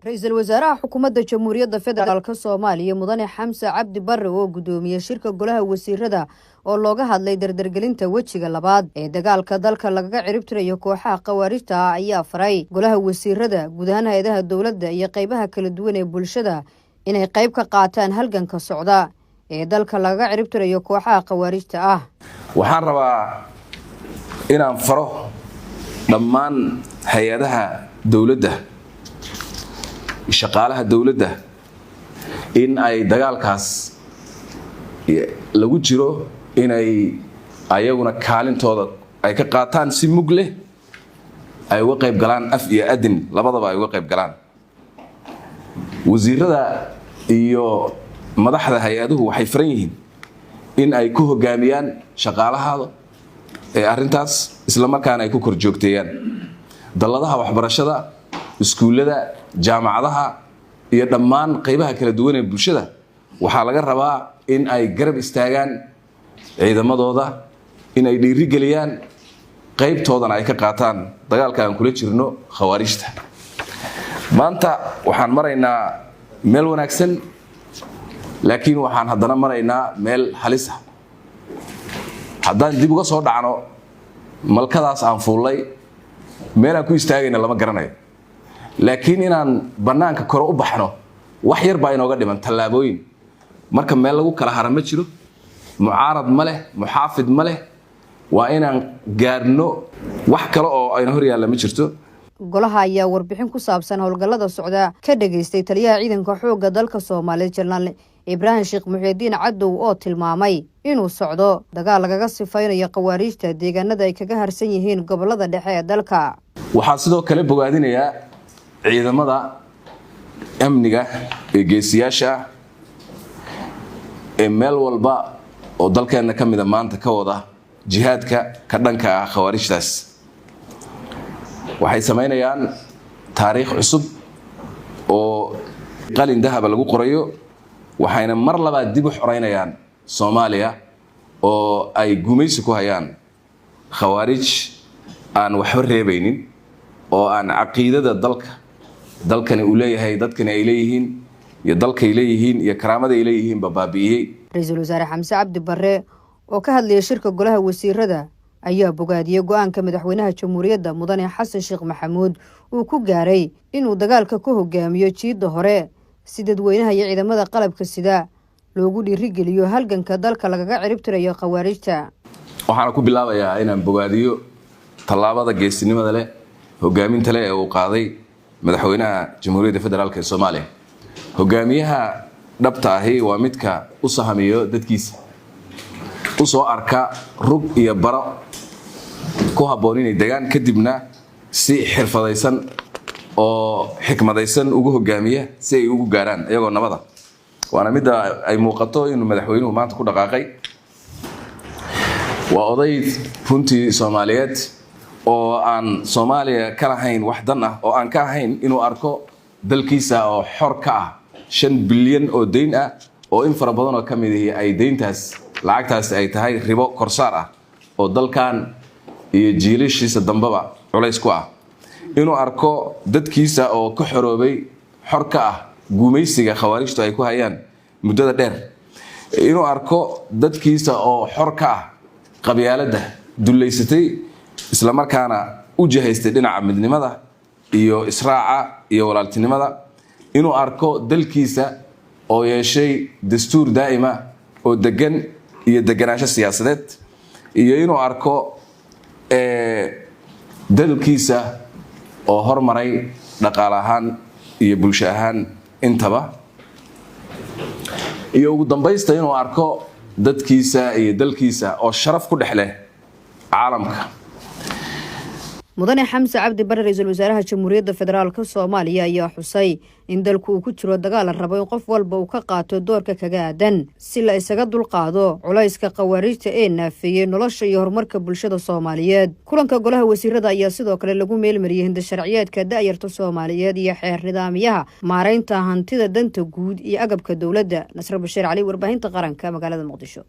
رئيس الوزراء حكومة جمهورية فدرالك الصومالية مدن حمزة عبد بر oo gudoomiye shirka golaha wasiirada oo looga hadlay dardargelinta wajiga labaad ee dagaalka dalka lagaga ciribtirayo kooxaha qawaarijta ayaa faray golaha wasiirada gudaha hay'adaha dawladda iyo qaybaha kala duwan ee bulshada inay qayb ka qaataan halganka socda ee dalka lagaga ciribtirayo kooxaha qawaarijta ah. waxaan rabaa inaan faro dhammaan hay'adaha dawladda shaqaalaha dawladda in ay dagaalkaas lagu jiro inay ayaguna kaalintooda ay ka qaataan si mug leh ay uga qayb galaan af iyo adin labadaba ay uga qayb galaan. wasiirada iyo madaxda hay'aduhu waxay furan yihiin in ay ku hogaamiyaan shaqaalahooda ee arintaas isla markaana ay ku kor joogteeyaan dalladaha waxbarashada iskuulada jaamacadaha iyo dhammaan qaybaha kala duwan ee bulshada waxaa laga rabaa in ay garab istaagaan ciidamadooda in ay dhiiri geliyaan qaybtoodana ay ka qaataan dagaalka aan kula jirno khawaarijta. maanta waxaan maraynaa meel wanaagsan laakiin waxaan haddana maraynaa meel halis ah. haddaan dib uga soo dhacno malkadaas aan fuulay meel aan ku istaagayna lama garanayo laakiin inaan banaanka kor u baxno wax yar baa inooga dhiman tallaabooyin marka meel lagu kala haran ma jiro mucaarad ma leh muxaafid ma leh waa inaan gaarno wax kale oo ayna hor yaalla ma jirto. golaha ayaa warbixin ku saabsan howlgallada socda ka dhageystay taliyaha ciidanka xoogga dalka Soomaaliya Janaal Ibrahim Sheekh Muxyidiin Cadow oo tilmaamay inuu socdo dagaal lagaga sifaynayo qawaarijta deegaanada ay kaga harsan yihiin gobolada dhexe ee dalka. waxaa sidoo kale bogaadinayaa ciidamada amniga ee geesiyaasha ee meel walba oo dalkeena ka mid ah maanta ka wada jihaadka ka dhanka ah khawaarijtaas. waxay sameynayaan taariikh cusub oo qalin dahab lagu qorayo waxayna mar labaad dib u xoreynayaan Soomaaliya oo ay gumaysi ku hayaan khawaarij aan waxba reebaynin oo aan aqeedada dalkani uu leeyahay dadkani ay leeyihiin iyo dalkay leeyihiin iyo karaamada ay leeyihiin baabiyay. Ra'iisul Wasaare Xamse Cabdi Barre oo ka hadlayay shirka golaha wasiirada ayaa bogaadiyay go'aanka madaxweynaha Jamhuuriyadda Mudane Xasan Sheekh Maxamuud uu ku gaaray inuu dagaalka ku hogaamiyo jiida hore si dadweynaha iyo ciidamada qalabka sida loogu dhiirigeliyo halganka dalka lagaga ciribtirayo khawaarijta. waxaan ku bilaabayaa inaan bogaadiyo tallaabada geesinimada leh hogaaminta leh ee uu qaaday madaxweynaha Jamhuuriyadda Federaalka ee Soomaaliya. hogaamiyaha dhabta ahi waa midka u sahamiyo dadkiisa u soo arka rug iyo baro ku habboon inay degaan kadibna si xirfadaysan oo xikmadaysan ugu hogaamiya si ay ugu gaaraan iyagoo nabada. waana mid ay muuqato inuu madaxweynuhu maanta ku dhaqaaqay. waa oday runtii Soomaaliyeed oo aan Soomaaliya ka lahayn wax dan ah oo aan ka ahayn inuu arko dalkiisa oo xor ka ah 5 bilyan oo deyn ah oo in fara badan oo kamid ah ay deyntaas lacagtaas ay tahay ribo korsaar ah oo dalkan iyo jiilashiisa dambaba culays ku ah. inuu arko dadkiisa oo ka xoroobay xor ka ah gumaysiga khawaarijtu ay ku hayaan muddada dheer. inuu arko dadkiisa oo xor ka ah qabyaaladda duleysatay isla markaana u jihaystay dhinaca midnimada iyo israaca iyo walaaltinimada. inuu arko dalkiisa oo yeeshay dastuur daa'ima oo degan iyo deganaansho siyaasadeed iyo inuu arko dalkiisa oo hormaray dhaqaale ahaan iyo bulsho ahaan intaba iyo ugu dambaysta inuu arko dadkiisa iyo dalkiisa oo sharaf ku dhexleh caalamka. mudane Xamse Cabdi Barre ra'iisul wasaaraha Jamhuuriyadda Federaalka Soomaaliya ayaa xusay in dalku uu ku jiro dagaal la rabo in qof walba uu ka qaato doorka kaga aadan si la isaga dulqaado culayska khawaarijta ee naafiyay nolosha iyo horumarka bulshada Soomaaliyeed. kulanka golaha wasiirada ayaa sidoo kale lagu meelmariyay hinda sharciyeedka da'yarta Soomaaliyeed iyo xeer nidaamyaha maareynta hantida danta guud iyo agabka dawladda. Nasr Bashiir Cali, warbaahinta qaranka, magaalada Muqdisho.